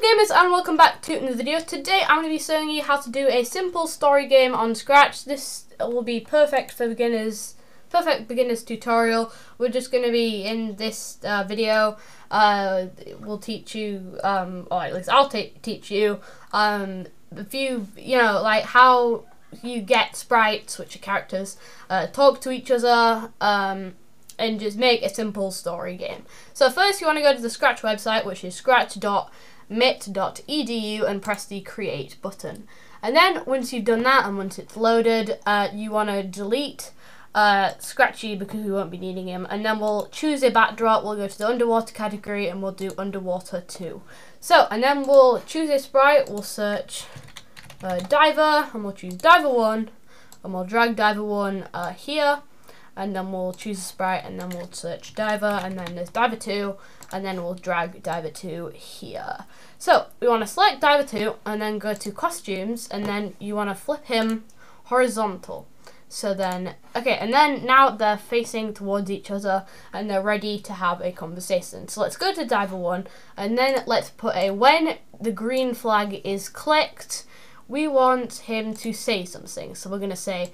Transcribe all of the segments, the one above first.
gamers, and welcome back to another video. Today I'm going to be showing you how to do a simple story game on Scratch. This will be perfect for beginners, perfect beginners tutorial. We're just going to be in this video, we'll teach you, or at least I'll teach you a few, like how you get sprites, which are characters, talk to each other, and just make a simple story game. So first you want to go to the Scratch website, which is scratch.mit.edu, and press the create button. And then once you've done that and once it's loaded, you want to delete Scratchy because we won't be needing him, and then we'll choose a backdrop. We'll go to the underwater category and we'll do underwater 2. So, and then we'll choose a sprite. We'll search diver, and we'll choose diver 1, and we'll drag diver 1 here. And then we'll choose a sprite, and then we'll search diver, and then there's diver 2, and then we'll drag diver 2 here. So we want to select diver 2 and then go to costumes, and then you want to flip him horizontal. So then, okay, and then now they're facing towards each other and they're ready to have a conversation. So let's go to diver 1, and then let's put a when the green flag is clicked, we want him to say something. So we're going to say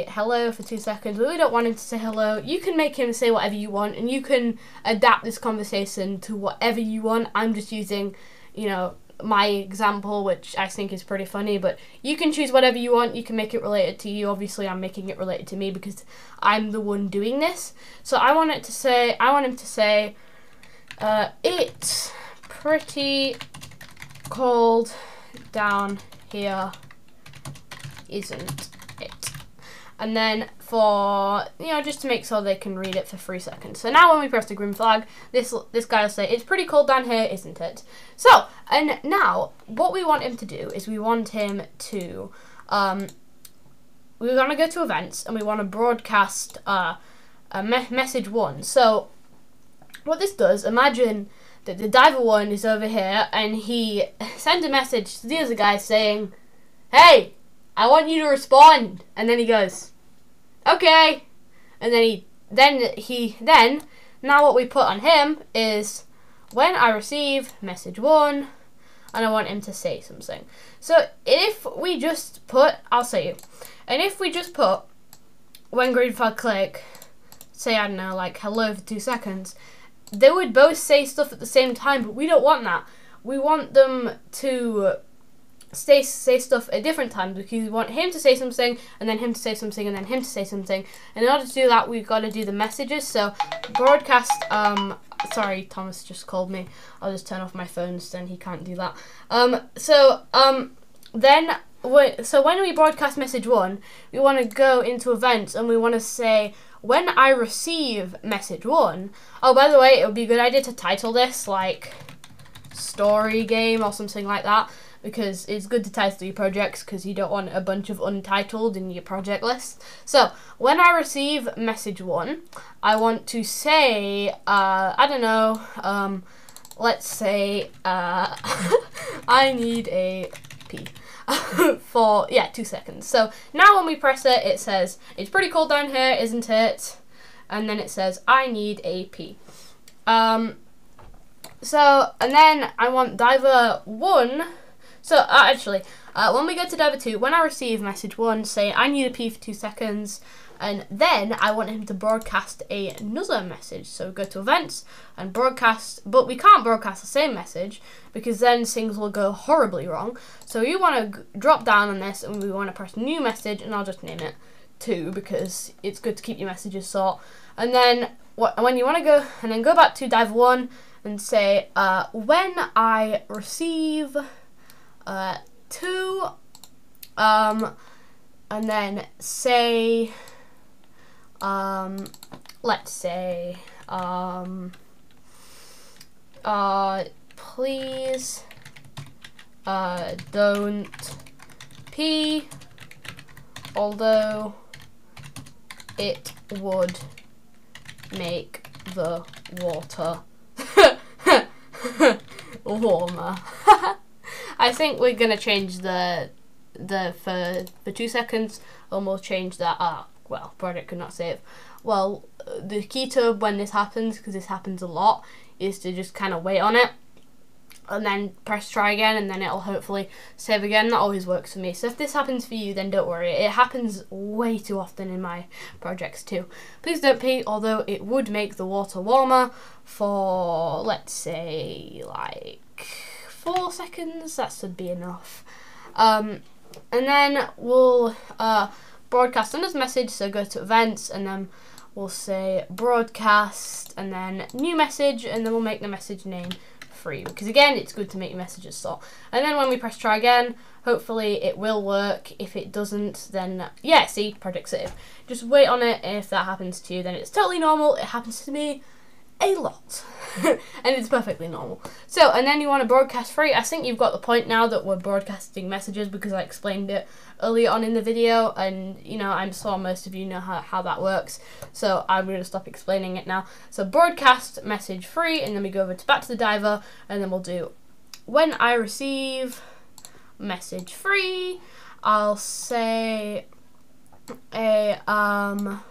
hello for 2 seconds. But we don't want him to say hello. You can make him say whatever you want, and you can adapt this conversation to whatever you want. I'm just using, my example, which I think is pretty funny, but you can choose whatever you want. You can make it related to you. Obviously, I'm making it related to me because I'm the one doing this. So I want him to say, it's pretty cold down here, isn't it? And then for, just to make sure they can read it for 3 seconds. So now when we press the green flag, this guy will say, it's pretty cold down here, isn't it? So, and now what we want him to do is we want him to, we're going to go to events, and we want to broadcast message 1. So what this does, imagine that the diver 1 is over here, and he sends a message to the other guy saying, hey, I want you to respond. And then he goes, okay. And then now what we put on him is, when I receive message 1, and I want him to say something. So if we just put, I'll say you, and if we just put, when green flag click, say, I don't know, like hello for 2 seconds, they would both say stuff at the same time, but we don't want that. We want them to say stuff at different times, because we want him to say something, and then him to say something, and then him to say something. And in order to do that, we've got to do the messages. So broadcast, sorry, Thomas just called me. I'll just turn off my phone so then he can't do that. So when we broadcast message 1, we want to go into events, and we want to say, when I receive message 1, oh, by the way, it would be a good idea to title this like story game or something like that, because it's good to title your projects, because you don't want a bunch of untitled in your project list. So when I receive message 1, I want to say, I don't know, let's say, I need a pee for, 2 seconds. So now when we press it, it says, it's pretty cold down here, isn't it? And then it says, I need a pee. So, and then I want diver 1. So, actually, when we go to diver 2, when I receive message 1 saying, I need a pee for 2 seconds, and then I want him to broadcast another message. So go to events and broadcast, but we can't broadcast the same message because then things will go horribly wrong. So you want to drop down on this, and we want to press new message, and I'll just name it 2 because it's good to keep your messages short. And then when you want to go, and then go back to diver 1 and say, when I receive 2, and then say, let's say, please, don't pee, although it would make the water warmer. I think we're gonna change the for 2 seconds, and we'll change that. Well, project could not save. Well, the key to when this happens, because this happens a lot, is to just kind of wait on it. and then press try again, and then it'll hopefully save again. That always works for me. So if this happens for you, then don't worry. It happens way too often in my projects too. Please don't pee, although it would make the water warmer for, let's say, like 4 seconds. That should be enough. And then we'll broadcast another message. So go to events, and then we'll say broadcast, and then new message, and then we'll make the message name free, because again, it's good to make your messages short. And then when we press try again, hopefully it will work. If it doesn't, then yeah, see, project save. Just wait on it, and if that happens to you, then it's totally normal. It happens to me a lot. And it's perfectly normal. So, and then you want to broadcast free. I think you've got the point now that we're broadcasting messages, because I explained it earlier on in the video, and you know, I'm sure most of you know how that works, so I'm going to stop explaining it now. So broadcast message free, and then we go over to back to the diver, and then we'll do when I receive message free, I'll say a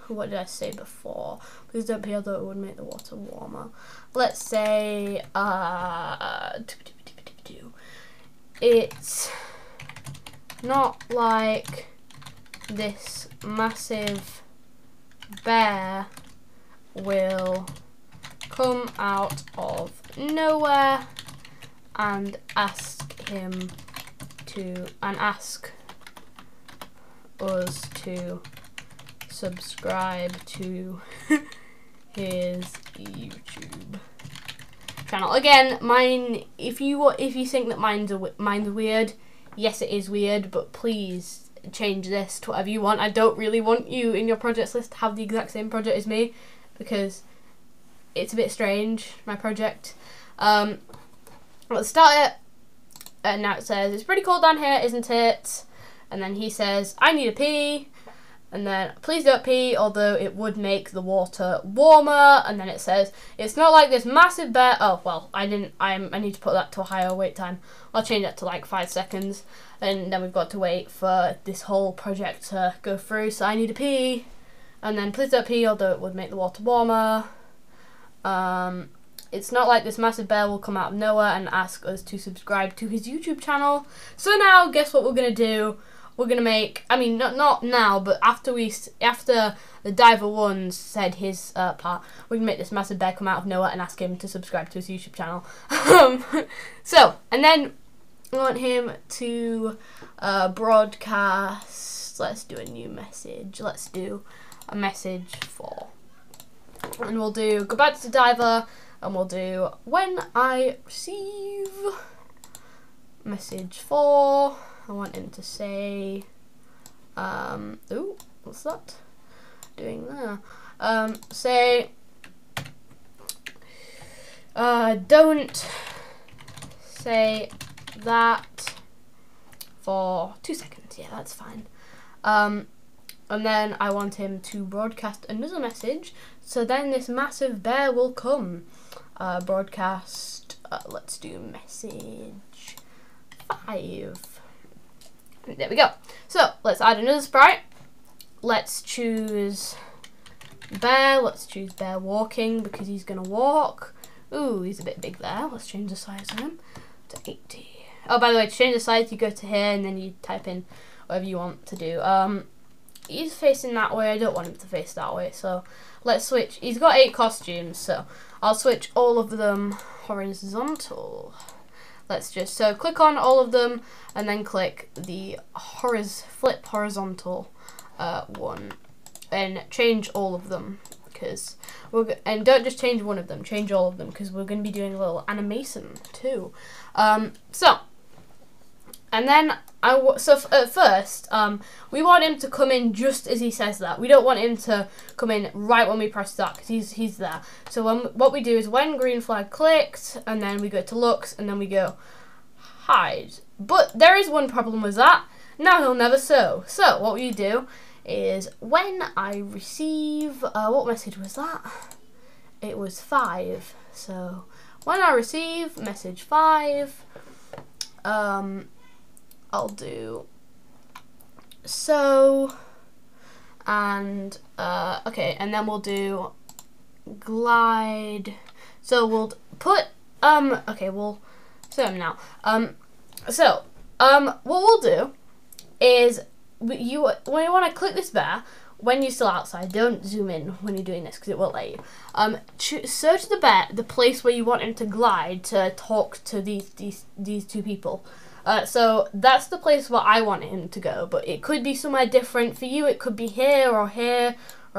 what did I say before? Please don't pee, although it would make the water warmer. Let's say it's not like this massive bear will come out of nowhere and ask us to subscribe to his YouTube channel. Again, mine, if you think that mine's weird, yes, it is weird, but please change this to whatever you want. I don't really want you in your projects list to have the exact same project as me, because it's a bit strange, my project. Let's start it. And now it says, it's pretty cold down here, isn't it? And then he says, I need a pee. And then, please don't pee, although it would make the water warmer. And then it says, it's not like this massive bear. Oh, well, I need to put that to a higher wait time. I'll change that to like 5 seconds. And then we've got to wait for this whole project to go through. So I need a pee. And then, please don't pee, although it would make the water warmer. It's not like this massive bear will come out of nowhere and ask us to subscribe to his YouTube channel. So now, guess what we're going to do? We're going to make, I mean, not now, but after the diver one said his part, we're going to make this massive bear come out of nowhere and ask him to subscribe to his YouTube channel. So, and then I want him to broadcast, let's do a new message. Let's do a message 4. And we'll do, go back to the diver, and we'll do when I receive message 4. I want him to say, ooh, what's that doing there? Say, don't say that for 2 seconds. Yeah, that's fine. And then I want him to broadcast another message. So then this massive bear will come. Broadcast, let's do message 5. There we go. So let's add another sprite. Let's choose bear. Let's choose bear walking, because he's going to walk. Ooh, he's a bit big there. Let's change the size of him to 80. Oh, by the way, to change the size, you go to here and then you type in whatever you want to do. He's facing that way. I don't want him to face that way, so let's switch. He's got 8 costumes, so I'll switch all of them horizontal. Let's just, so click on all of them and then click the flip horizontal one and change all of them, because and don't just change one of them, change all of them, because we're going to be doing a little animation too. So, and then at first, we want him to come in just as he says that. We don't want him to come in right when we press that, because he's there. So what we do is when green flag clicked, and then we go to looks, and then we go hide. But there is one problem with that. Now he'll never sew. So what we do is when I receive, what message was that? It was 5. So when I receive message 5, I'll do so, and okay, and then we'll do glide. So we'll put okay, we'll now. What we'll do is when you want to click this bear, when you're still outside, don't zoom in when you're doing this because it won't let you. Search the bear, the place where you want him to glide to talk to these two people. So that's the place where I want him to go, but it could be somewhere different for you. It could be here, or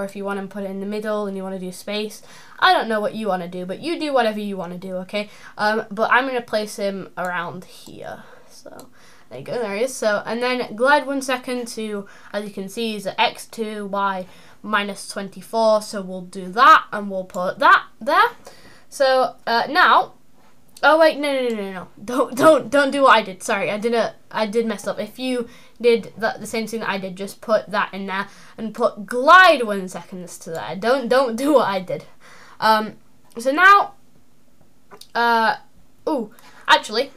if you want to put it in the middle and you want to do space. I don't know what you want to do, but you do whatever you want to do, okay? But I'm going to place him around here. So there you go, there he is. So, and then glide 1 second to, as you can see, is x2, y minus 24. So we'll do that, and we'll put that there. So now, oh wait, no, don't do what I did. Sorry, I did mess up. If you did the same thing that I did, just put that in there and put glide 1 second to there. Don't do what I did. So now, actually,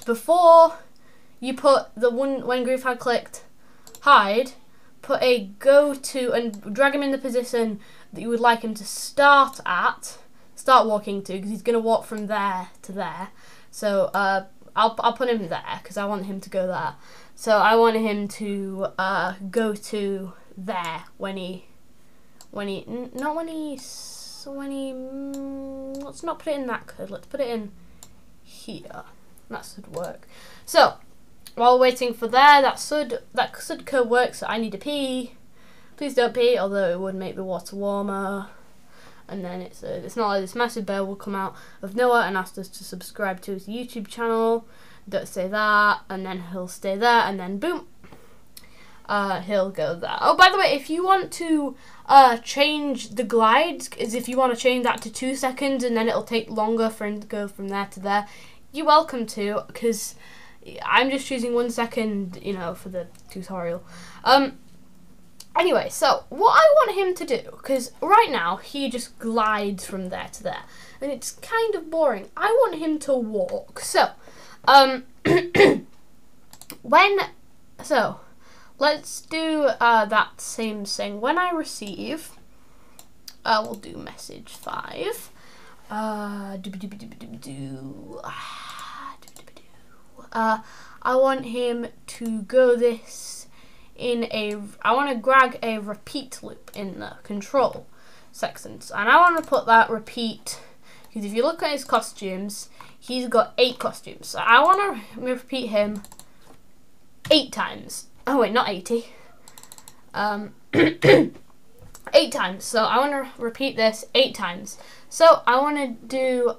before you put the one, when Groove had clicked hide, put a go to and drag him in the position that you would like him to start walking to, because he's going to walk from there to there. So I'll put him there because I want him to go there. So I want him to go to there let's not put it in that code, let's put it in here. That should work. So while waiting for there, that should code work. So I need to pee. Please don't pee, although it would make the water warmer. And then it's not like this massive bear will come out of nowhere and ask us to subscribe to his YouTube channel. Don't say that, and then he'll stay there, and then boom, he'll go there. Oh, by the way, if you want to change the glide, if you want to change that to 2 seconds and then it'll take longer for him to go from there to there, you're welcome to, because I'm just choosing 1 second, for the tutorial. Anyway, so what I want him to do, because right now he just glides from there to there, and it's kind of boring. I want him to walk. So, let's do that same thing. When I receive, we'll do message 5. I want him to go this I want to drag a repeat loop in the control sections, and I want to put that repeat, because if you look at his costumes, he's got 8 costumes. So I want to repeat him 8 times. Oh wait, not 80. 8 times. So I want to repeat this 8 times. So I want to do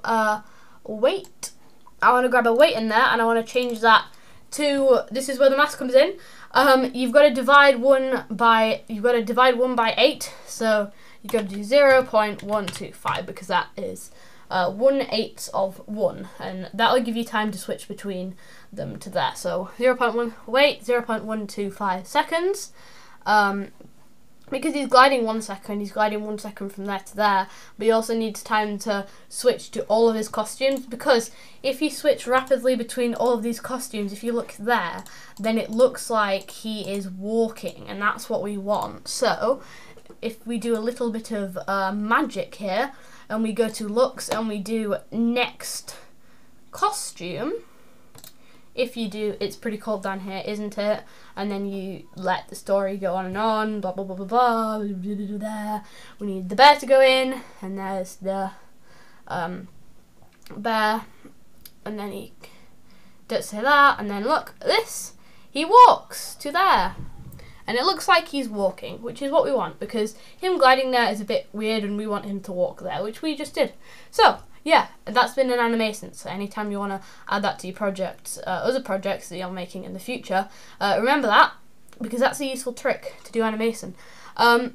weight. I want to grab a weight in there, and I want to change that to, this is where the math comes in. You've got to divide 1 by 8. So you've got to do 0.125, because that is 1/8 of 1, and that'll give you time to switch between them to there. So 0.125 seconds. Because he's gliding 1 second, he's gliding 1 second from there to there, but he also needs time to switch to all of his costumes, because if you switch rapidly between all of these costumes, if you look there, then it looks like he is walking, and that's what we want. So if we do a little bit of magic here, and we go to looks and we do next costume, if you do, it's pretty cold down here, isn't it? And then you let the story go on and on, blah, blah, blah, blah, blah, there. We need the bear to go in, and there's the bear, and then he, don't say that, and then look at this, he walks to there. And it looks like he's walking, which is what we want, because him gliding there is a bit weird, and we want him to walk there, which we just did. So, yeah, that's been an animation. So anytime you want to add that to your projects, other projects that you're making in the future, remember that, because that's a useful trick to do animation. Now,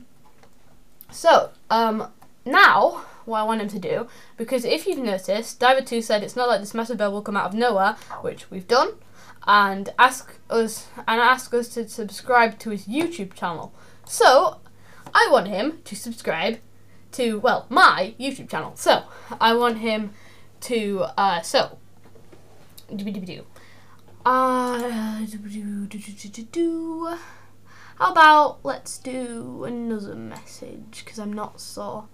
what I want him to do, because if you've noticed, Diver2 said it's not like this massive bear will come out of nowhere, which we've done, and ask us to subscribe to his YouTube channel. So I want him to subscribe to, well, my YouTube channel. So I want him to how about let's do another message, because I'm not sure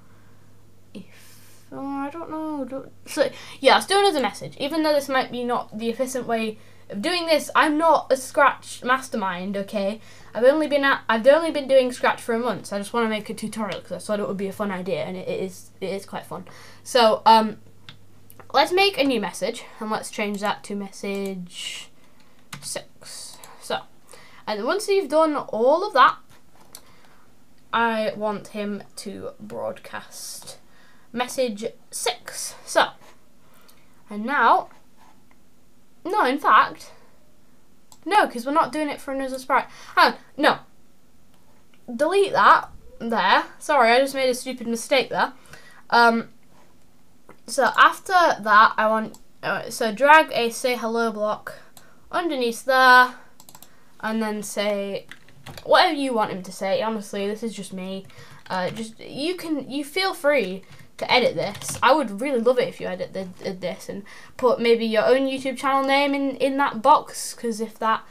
if Oh, I don't know. So yeah, let's do it as a message. Even though this might be not the efficient way of doing this, I'm not a Scratch mastermind. Okay, I've only been doing Scratch for a month. So I just want to make a tutorial because I thought it would be a fun idea, and it is quite fun. So let's make a new message and let's change that to message 6. So, and once you've done all of that, I want him to broadcast message 6. So, and now, no, in fact, no, because we're not doing it for another sprite. No, delete that there. Sorry, I just made a stupid mistake there. So after that, I want so drag a say hello block underneath there, and then say whatever you want him to say. Honestly, this is just me. You feel free to edit this. I would really love it if you edit this and put maybe your own YouTube channel name in that box, because if that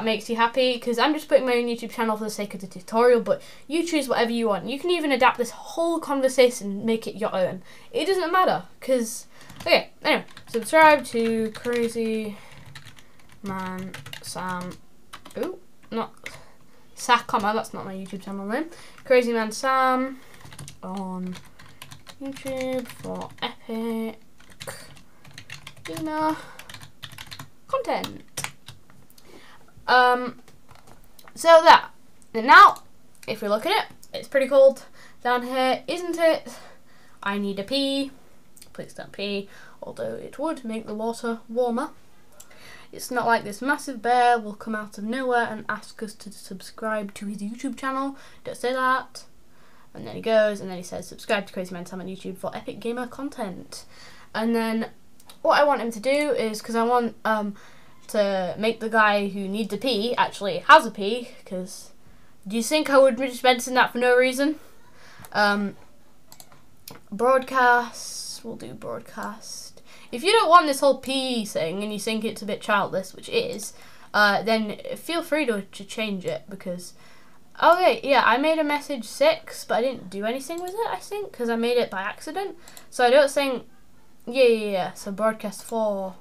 makes you happy, because I'm just putting my own YouTube channel for the sake of the tutorial, but you choose whatever you want. You can even adapt this whole conversation and make it your own. It doesn't matter, because okay, anyway, subscribe to Crazy Man Sam. Ooh, not Sakama, that's not my YouTube channel name. Crazy Man Sam on YouTube for epic gamer content. So that, and now if we look at it, it's pretty cold down here, isn't it? I need a pee. Please don't pee, although it would make the water warmer. It's not like this massive bear will come out of nowhere and ask us to subscribe to his YouTube channel. Don't say that. And then he goes, and then he says, subscribe to Crazy Man Sam on YouTube for epic gamer content. And then what I want him to do is, because I want to make the guy who needs a pee actually has a pee, because do you think I would just mention that for no reason? Broadcast, we'll do broadcast. If you don't want this whole pee thing and you think it's a bit childish, which it is, then feel free to change it, because okay, yeah, I made a message 6, but I didn't do anything with it, I think, because I made it by accident. So I don't think, yeah, so broadcast 5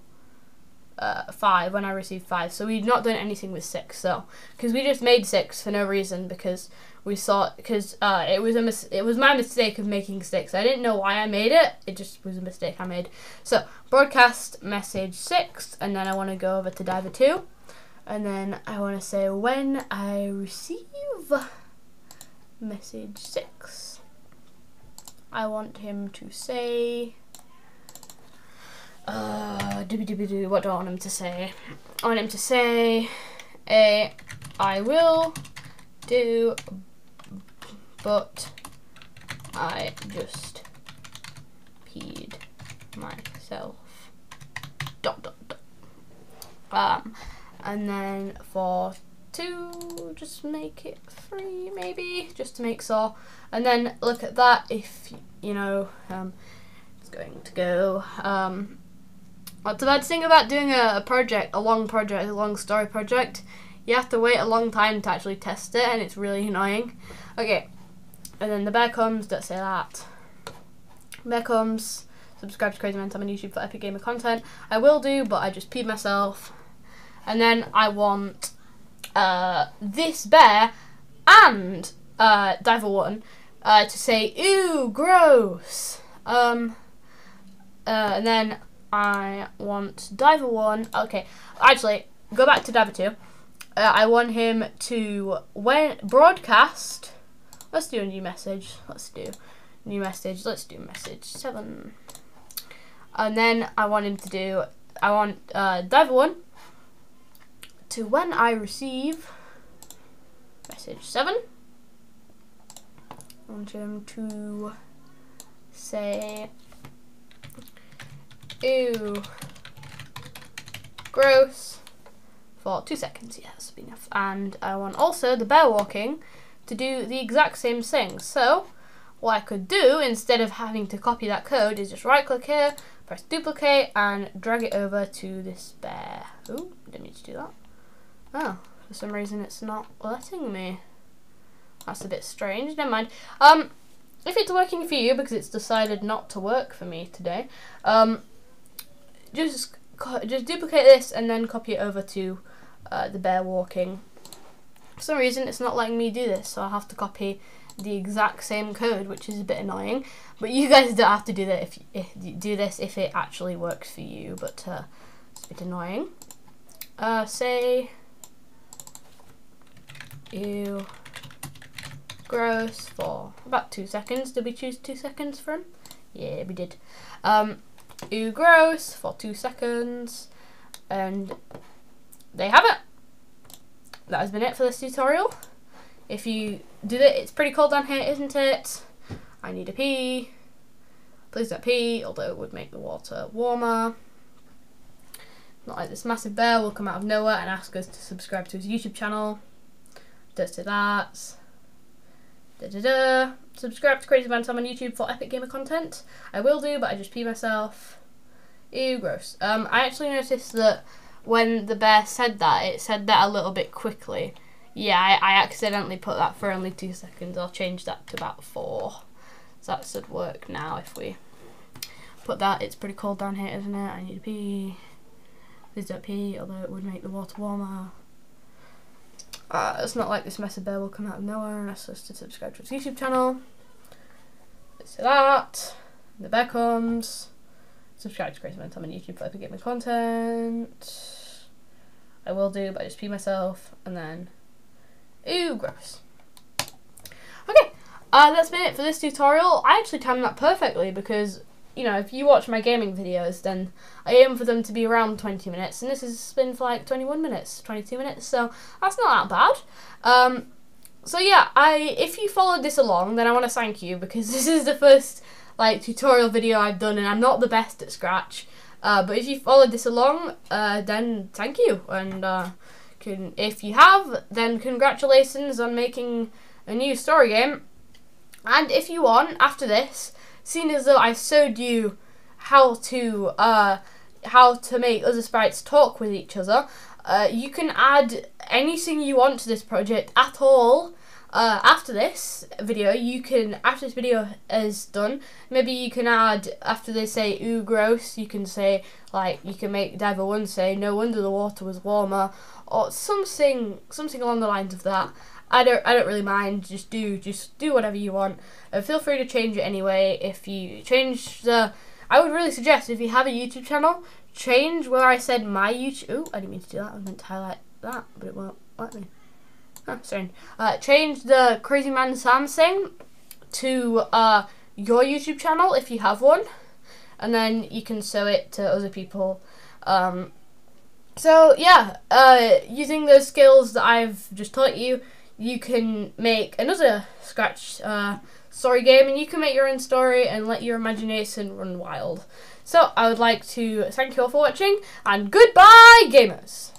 when I received 5. So we've not done anything with 6, so, because we just made 6 for no reason, because we thought, because it was my mistake of making 6. I didn't know why I made it, it just was a mistake I made. So broadcast message 6, and then I want to go over to Diver 2. And then I want to say when I receive message 6, I want him to say, what do I want him to say? I want him to say, I will do, but I just peed myself, ... And then for 2, just make it 3 maybe, just to make sure. And then look at that, if you know, it's going to go. What's the bad thing about doing a long story project? You have to wait a long time to actually test it, and it's really annoying. Okay, and then the bear comes, don't say that. Bear comes, subscribe to Crazy Man Sam on YouTube for epic gamer content. I will do, but I just peed myself. And then I want this bear and Diver 1 to say, ew, gross. And then I want Diver 1, okay, actually, go back to Diver 2. I want him to, broadcast, let's do a new message, let's do message 7. And then I want him to do, Diver 1 to when I receive message 7. I want him to say, ew, gross, for 2 seconds. Yeah, that's enough. And I want also the bear walking to do the exact same thing. So what I could do, instead of having to copy that code, is just right click here, press duplicate, and drag it over to this bear. Ooh, didn't mean to do that. Oh, for some reason it's not letting me. That's a bit strange. Never mind. if it's working for you, because it's decided not to work for me today, just duplicate this and then copy it over to the bear walking. For some reason it's not letting me do this, so I have to copy the exact same code, which is a bit annoying. But you guys don't have to do that if it actually works for you, but it's a bit annoying. Say ew gross for about 2 seconds. Did we choose 2 seconds for him? Yeah, we did. Ew gross for 2 seconds, and there you have it. That has been it for this tutorial. If you do it, it's pretty cold down here, isn't it? I need a pee. Please don't pee, although it would make the water warmer. Not like this massive bear will come out of nowhere and ask us to subscribe to his YouTube channel. Does to that. Subscribe to Crazy Man Tom on YouTube for epic gamer content. I will do, but I just pee myself. Ew, gross. I actually noticed that when the bear said that, it said that a little bit quickly. Yeah, I accidentally put that for only 2 seconds. I'll change that to about 4. So that should work now if we put that. It's pretty cold down here, isn't it? I need to pee. Please don't pee, although it would make the water warmer. It's not like this massive bear will come out of nowhere and ask us to subscribe to his YouTube channel. Let's do that. The bear comes. Subscribe to Crazy Man Tom on YouTube for epic gaming content. I will do, but I just pee myself, and then ew, gross. Okay, that's been it for this tutorial. I actually timed that perfectly because, you know, if you watch my gaming videos, then I aim for them to be around 20 minutes, and this has been for like 21 minutes, 22 minutes, so that's not that bad. So yeah, if you followed this along, then I want to thank you, because this is the first like tutorial video I've done, and I'm not the best at Scratch. But if you followed this along, then thank you, and if you have, then congratulations on making a new story game. And if you want, after this, seeing as though I showed you how to make other sprites talk with each other, you can add anything you want to this project at all. After this video, after this video is done, maybe you can add, after they say ooh gross, you can say, like, you can make Diver 1 say no wonder the water was warmer, or something along the lines of that. I don't really mind. Just do whatever you want. Feel free to change it anyway. If you change I would really suggest, if you have a YouTube channel, change where I said my YouTube. Ooh, I didn't mean to do that. I meant to highlight that, but it won't let me. Sorry. Change the Crazy Man Sam thing to your YouTube channel if you have one, and then you can show it to other people. So yeah, using those skills that I've just taught you, you can make another Scratch story game, and you can make your own story and let your imagination run wild. So I would like to thank you all for watching, and goodbye, gamers!